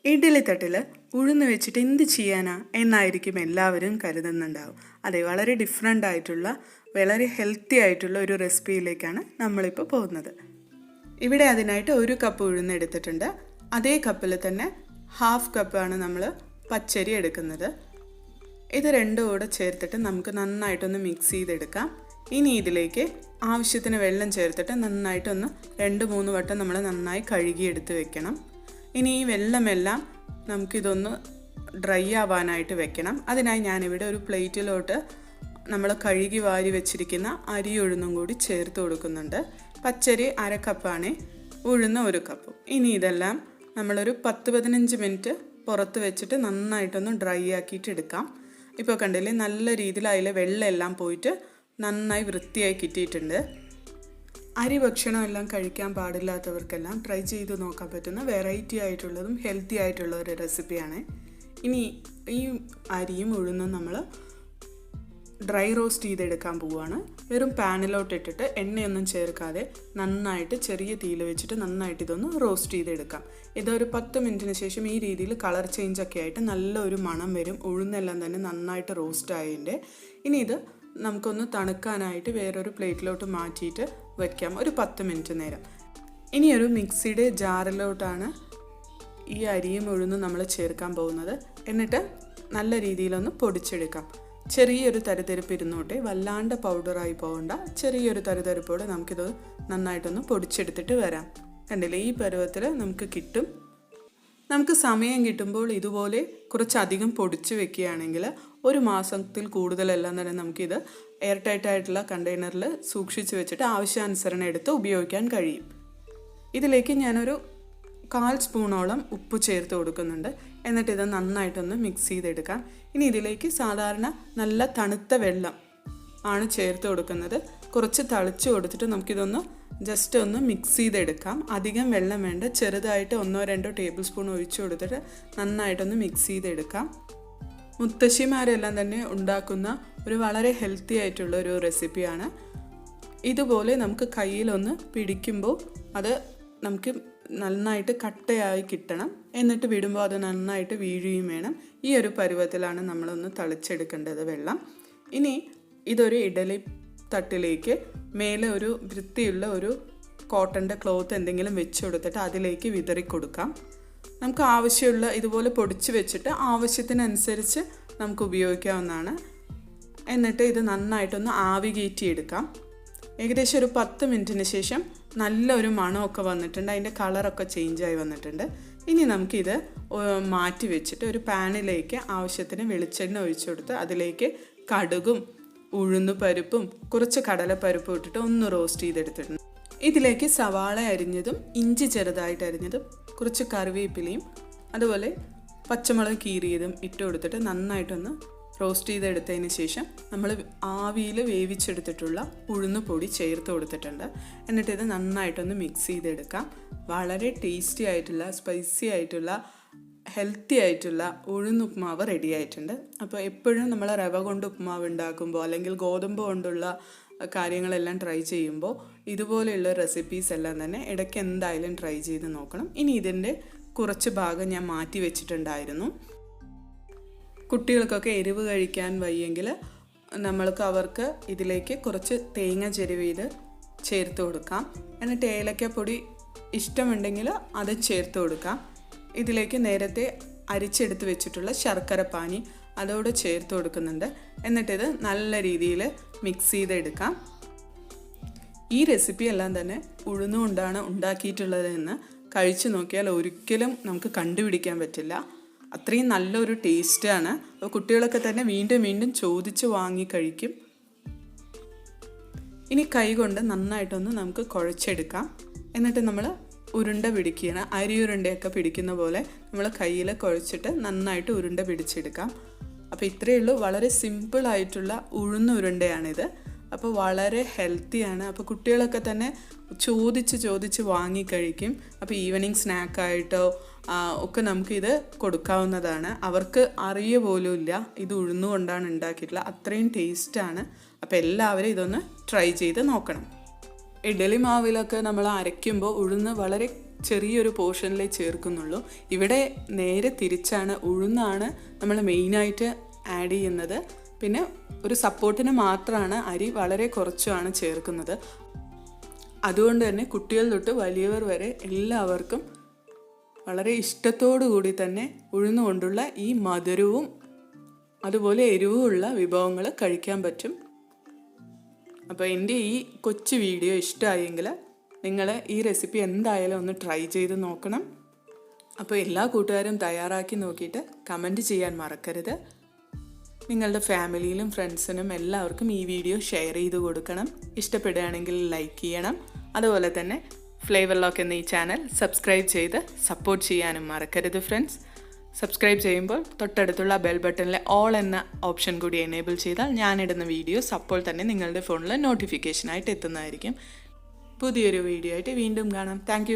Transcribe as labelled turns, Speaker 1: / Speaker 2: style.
Speaker 1: ഇഡ്ഡലി തട്ടിൽ ഉഴുന്ന് വെച്ചിട്ട് എന്ത് ചെയ്യാനാ എന്നായിരിക്കും എല്ലാവരും കരുതുന്നുണ്ടാവും. അതെ, വളരെ ഡിഫറെൻ്റ് ആയിട്ടുള്ള വളരെ ഹെൽത്തി ആയിട്ടുള്ള ഒരു റെസിപ്പിയിലേക്കാണ് നമ്മളിപ്പോൾ പോകുന്നത്. ഇവിടെ അതിനായിട്ട് 1 കപ്പ് ഉഴുന്ന് എടുത്തിട്ടുണ്ട്. അതേ കപ്പിൽ തന്നെ 1/2 കപ്പാണ് നമ്മൾ പച്ചരി എടുക്കുന്നത്. ഇത് രണ്ടും കൂടെ ചേർത്തിട്ട് നമുക്ക് നന്നായിട്ടൊന്ന് മിക്സ് ചെയ്തെടുക്കാം. ഇനി ഇതിലേക്ക് ആവശ്യത്തിന് വെള്ളം ചേർത്തിട്ട് നന്നായിട്ടൊന്ന് 2-3 വട്ടം നമ്മൾ നന്നായി കഴുകിയെടുത്ത് വെക്കണം. ഇനി ഈ വെള്ളമെല്ലാം നമുക്കിതൊന്ന് ഡ്രൈ ആവാനായിട്ട് വെക്കണം. അതിനായി ഞാനിവിടെ ഒരു പ്ലേറ്റിലോട്ട് നമ്മൾ കഴുകി വാരി വെച്ചിരിക്കുന്ന അരി ഉഴുന്നും കൂടി ചേർത്ത് കൊടുക്കുന്നുണ്ട്. പച്ചരി 1/2 കപ്പാണ്, ഉഴുന്ന് 1 കപ്പും. ഇനി ഇതെല്ലാം നമ്മളൊരു 10-15 മിനിറ്റ് പുറത്ത് വെച്ചിട്ട് നന്നായിട്ടൊന്ന് ഡ്രൈ ആക്കിയിട്ട് എടുക്കാം. ഇപ്പോൾ കണ്ടില്ലേ, നല്ല രീതിയിൽ അതിലെ വെള്ളമെല്ലാം പോയിട്ട് നന്നായി വൃത്തിയായി കിട്ടിയിട്ടുണ്ട്. അരി ഭക്ഷണം എല്ലാം കഴിക്കാൻ പാടില്ലാത്തവർക്കെല്ലാം ട്രൈ ചെയ്ത് നോക്കാൻ പറ്റുന്ന വെറൈറ്റി ആയിട്ടുള്ളതും ഹെൽത്തി ആയിട്ടുള്ള ഒരു റെസിപ്പിയാണ്. ഇനി ഈ അരിയും ഉഴുന്നും നമ്മൾ ഡ്രൈ റോസ്റ്റ് ചെയ്തെടുക്കാൻ പോവുകയാണ്. വെറും പാനിലോട്ട് ഇട്ടിട്ട് എണ്ണയൊന്നും ചേർക്കാതെ നന്നായിട്ട് ചെറിയ തീയിൽ വെച്ചിട്ട് നന്നായിട്ട് ഇതൊന്ന് റോസ്റ്റ് ചെയ്തെടുക്കാം. ഇതൊരു 10 മിനിറ്റിന് ശേഷം ഈ രീതിയിൽ കളർ ചേഞ്ച് ഒക്കെ ആയിട്ട് നല്ലൊരു മണം വരും. ഉഴുന്നെല്ലാം തന്നെ നന്നായിട്ട് റോസ്റ്റ് ആയതിൻ്റെ. ഇനി ഇത് നമുക്കൊന്ന് തണുക്കാനായിട്ട് വേറൊരു പ്ലേറ്റിലോട്ട് മാറ്റിയിട്ട് വയ്ക്കാം ഒരു 10 മിനിറ്റ് നേരം. ഇനി ഒരു മിക്സിയുടെ ജാറിലോട്ടാണ് ഈ അരിയും ഉഴുന്നും നമ്മൾ ചേർക്കാൻ പോകുന്നത്. എന്നിട്ട് നല്ല രീതിയിലൊന്ന് പൊടിച്ചെടുക്കാം. ചെറിയൊരു തരിതരിപ്പ് ഇരുന്നോട്ടെ, വല്ലാണ്ട് പൗഡറായി പോകണ്ട. ചെറിയൊരു തരിതരിപ്പോടെ നമുക്കിത് നന്നായിട്ടൊന്ന് പൊടിച്ചെടുത്തിട്ട് വരാം. കണ്ടില്ലേ, ഈ പരുവത്തിൽ നമുക്ക് കിട്ടും. നമുക്ക് സമയം കിട്ടുമ്പോൾ ഇതുപോലെ കുറച്ചധികം പൊടിച്ച് വെക്കുകയാണെങ്കിൽ 1 മാസത്തിൽ കൂടുതലെല്ലാം തന്നെ നമുക്കിത് എയർ ടൈറ്റ് ആയിട്ടുള്ള കണ്ടെയ്നറിൽ സൂക്ഷിച്ച് വെച്ചിട്ട് ആവശ്യാനുസരണം എടുത്ത് ഉപയോഗിക്കാൻ കഴിയും. ഇതിലേക്ക് ഞാനൊരു 1/4 സ്പൂണോളം ഉപ്പ് ചേർത്ത് കൊടുക്കുന്നുണ്ട്. എന്നിട്ട് ഇത് നന്നായിട്ടൊന്ന് മിക്സ് ചെയ്തെടുക്കാം. ഇനി ഇതിലേക്ക് സാധാരണ നല്ല തണുത്ത വെള്ളം ആണ് ചേർത്ത് കൊടുക്കുന്നത്. കുറച്ച് തളിച്ച് കൊടുത്തിട്ട് നമുക്കിതൊന്ന് ജസ്റ്റ് ഒന്ന് മിക്സ് ചെയ്തെടുക്കാം. അധികം വെള്ളം വേണ്ട, ചെറുതായിട്ട് 1-2 ടേബിൾ സ്പൂൺ ഒഴിച്ചു കൊടുത്തിട്ട് നന്നായിട്ടൊന്ന് മിക്സ് ചെയ്തെടുക്കാം. മുത്തശ്ശിമാരെല്ലാം തന്നെ ഉണ്ടാക്കുന്ന ഒരു വളരെ ഹെൽത്തി ആയിട്ടുള്ള ഒരു റെസിപ്പിയാണ്. ഇതുപോലെ നമുക്ക് കയ്യിലൊന്ന് പിടിക്കുമ്പോൾ അത് നമുക്ക് നന്നായിട്ട് കട്ടയായി കിട്ടണം. എന്നിട്ട് വിടുമ്പോൾ അത് നന്നായിട്ട് വീഴുകയും വേണം. ഈ ഒരു പരുവത്തിലാണ് നമ്മളൊന്ന് തളിച്ചെടുക്കേണ്ടത് വെള്ളം. ഇനി ഇതൊരു ഇഡലി തട്ടിലേക്ക് മേലെ ഒരു വൃത്തിയുള്ള ഒരു കോട്ടൻ്റെ ക്ലോത്ത് എന്തെങ്കിലും വെച്ച് കൊടുത്തിട്ട് അതിലേക്ക് വിതറി കൊടുക്കാം. നമുക്ക് ആവശ്യമുള്ള ഇതുപോലെ പൊടിച്ച് വെച്ചിട്ട് ആവശ്യത്തിനനുസരിച്ച് നമുക്ക് ഉപയോഗിക്കാവുന്നതാണ്. എന്നിട്ട് ഇത് നന്നായിട്ടൊന്ന് ആവി കയറ്റിയെടുക്കാം. ഏകദേശം ഒരു 10 മിനിറ്റിന് ശേഷം നല്ലൊരു മണമൊക്കെ വന്നിട്ടുണ്ട്, അതിൻ്റെ കളറൊക്കെ ചേഞ്ചായി വന്നിട്ടുണ്ട്. ഇനി നമുക്കിത് മാറ്റി വെച്ചിട്ട് ഒരു പാനിലേക്ക് ആവശ്യത്തിന് വെളിച്ചെണ്ണ ഒഴിച്ചു കൊടുത്ത് അതിലേക്ക് കടുകും ഉഴുന്നു പരിപ്പും കുറച്ച് കടലപ്പരിപ്പും ഇട്ടിട്ട് ഒന്ന് റോസ്റ്റ് ചെയ്തെടുത്തിട്ടുണ്ട്. ഇതിലേക്ക് സവാള അരിഞ്ഞതും ഇഞ്ചി ചെറുതായിട്ട് അരിഞ്ഞതും കുറച്ച് കറിവേപ്പിലയും അതുപോലെ പച്ചമുളക് കീറിയതും ഇട്ട് കൊടുത്തിട്ട് നന്നായിട്ടൊന്ന് റോസ്റ്റ് ചെയ്തെടുത്തതിന് ശേഷം നമ്മൾ ആവിയിൽ വേവിച്ചെടുത്തിട്ടുള്ള ഉഴുന്ന് പൊടി ചേർത്ത് കൊടുത്തിട്ടുണ്ട്. എന്നിട്ട് ഇത് നന്നായിട്ടൊന്ന് മിക്സ് ചെയ്തെടുക്കാം. വളരെ ടേസ്റ്റി ആയിട്ടുള്ള സ്പൈസി ആയിട്ടുള്ള ഹെൽത്തി ആയിട്ടുള്ള ഉഴുന്നുപ്മാവ് റെഡി ആയിട്ടുണ്ട്. അപ്പോൾ എപ്പോഴും നമ്മൾ റവ കൊണ്ട് ഉപ്മാവ് ഉണ്ടാക്കുമ്പോൾ അല്ലെങ്കിൽ ഗോതമ്പ് കൊണ്ടുള്ള കാര്യങ്ങളെല്ലാം ട്രൈ ചെയ്യുമ്പോൾ ഇതുപോലെയുള്ള റെസിപ്പീസ് എല്ലാം തന്നെ ഇടയ്ക്ക് എന്തായാലും ട്രൈ ചെയ്ത് നോക്കണം. ഇനി ഇതിൻ്റെ കുറച്ച് ഭാഗം ഞാൻ മാറ്റി വെച്ചിട്ടുണ്ടായിരുന്നു. കുട്ടികൾക്കൊക്കെ എരിവ് കഴിക്കാൻ വയ്യെങ്കിൽ അവർക്ക് ഇതിലേക്ക് കുറച്ച് തേങ്ങ ചെരുവിയത് ചേർത്ത് കൊടുക്കാം. എന്നിട്ട് ഏലക്കപ്പൊടി ഇഷ്ടമുണ്ടെങ്കിൽ അത് ചേർത്ത് കൊടുക്കാം. ഇതിലേക്ക് നേരത്തെ അരിച്ചെടുത്ത് വെച്ചിട്ടുള്ള ശർക്കര പാനി അതോടെ ചേർത്ത് കൊടുക്കുന്നുണ്ട്. എന്നിട്ടിത് നല്ല രീതിയിൽ മിക്സ് ചെയ്തെടുക്കാം. ഈ റെസിപ്പി എല്ലാം തന്നെ ഉഴുന്നുകൊണ്ടാണ് ഉണ്ടാക്കിയിട്ടുള്ളതെന്ന് കഴിച്ചു നോക്കിയാൽ ഒരിക്കലും നമുക്ക് കണ്ടുപിടിക്കാൻ പറ്റില്ല. അത്രയും നല്ലൊരു ടേസ്റ്റാണ്. അപ്പോൾ കുട്ടികളൊക്കെ തന്നെ വീണ്ടും വീണ്ടും ചോദിച്ച് വാങ്ങി കഴിക്കും. ഇനി കൈ കൊണ്ട് നന്നായിട്ടൊന്ന് നമുക്ക് കുഴച്ചെടുക്കാം. എന്നിട്ട് നമ്മൾ ഉരുണ്ട പിടിക്കുകയാണ്. അരി ഉരുണ്ടയൊക്കെ പിടിക്കുന്ന പോലെ നമ്മൾ കയ്യിൽ കുഴച്ചിട്ട് നന്നായിട്ട് ഉരുണ്ട പിടിച്ചെടുക്കാം. അപ്പോൾ ഇത്രയേ ഉള്ളൂ. വളരെ സിമ്പിളായിട്ടുള്ള ഉഴുന്ന് ഉരുണ്ടയാണിത്. അപ്പോൾ വളരെ ഹെൽത്തിയാണ്. അപ്പോൾ കുട്ടികളൊക്കെ തന്നെ ചോദിച്ച് വാങ്ങി കഴിക്കും. അപ്പോൾ ഈവനിങ് സ്നാക്കായിട്ടോ ഒക്കെ നമുക്കിത് കൊടുക്കാവുന്നതാണ്. അവർക്ക് അറിയ പോലും ഇല്ല ഇത് ഉഴുന്നുകൊണ്ടാണ് ഉണ്ടാക്കിയിട്ടുള്ളത്. അത്രയും ടേസ്റ്റാണ്. അപ്പോൾ എല്ലാവരും ഇതൊന്ന് ട്രൈ ചെയ്ത് നോക്കണം. ഇഡലി മാവിലൊക്കെ നമ്മൾ അരയ്ക്കുമ്പോൾ ഉഴുന്ന് വളരെ ചെറിയൊരു പോർഷനിലേ ചേർക്കുന്നുള്ളൂ. ഇവിടെ നേരെ തിരിച്ചാണ്, ഉഴുന്നാണ് നമ്മൾ മെയിനായിട്ട് ആഡ് ചെയ്യുന്നത്. പിന്നെ ഒരു സപ്പോർട്ടിന് മാത്രമാണ് അരി വളരെ കുറച്ചാണ് ചേർക്കുന്നത്. അതുകൊണ്ട് തന്നെ കുട്ടികൾ തൊട്ട് വലിയവർ വരെ എല്ലാവർക്കും വളരെ ഇഷ്ടത്തോടു കൂടി തന്നെ ഉഴുന്ന് കൊണ്ടുള്ള ഈ മധുരവും അതുപോലെ എരിവുമുള്ള വിഭവങ്ങൾ കഴിക്കാൻ പറ്റും. അപ്പോൾ എൻ്റെ ഈ കൊച്ചു വീഡിയോ ഇഷ്ടമായെങ്കിൽ നിങ്ങൾ ഈ റെസിപ്പി എന്തായാലും ഒന്ന് ട്രൈ ചെയ്ത് നോക്കണം. അപ്പോൾ എല്ലാ കൂട്ടുകാരും തയ്യാറാക്കി നോക്കിയിട്ട് കമൻറ്റ് ചെയ്യാൻ മറക്കരുത്. നിങ്ങളുടെ ഫാമിലിയിലും ഫ്രണ്ട്സിനും എല്ലാവർക്കും ഈ വീഡിയോ ഷെയർ ചെയ്ത് കൊടുക്കണം. ഇഷ്ടപ്പെടുകയാണെങ്കിൽ ലൈക്ക് ചെയ്യണം. അതുപോലെ തന്നെ ഫ്ലേവർ ലോക്ക് എന്ന ഈ ചാനൽ സബ്സ്ക്രൈബ് ചെയ്ത് സപ്പോർട്ട് ചെയ്യാനും മറക്കരുത് ഫ്രണ്ട്സ്. സബ്സ്ക്രൈബ് ചെയ്യുമ്പോൾ തൊട്ടടുത്തുള്ള ബെൽ ബട്ടണിലെ ഓൾ എന്ന ഓപ്ഷൻ കൂടി എനേബിൾ ചെയ്താൽ ഞാനിടുന്ന വീഡിയോസ് അപ്പോൾ തന്നെ നിങ്ങളുടെ ഫോണിൽ നോട്ടിഫിക്കേഷനായിട്ട് എത്തുന്നതായിരിക്കും. പുതിയൊരു വീഡിയോ ആയിട്ട് വീണ്ടും കാണാം. Thank you.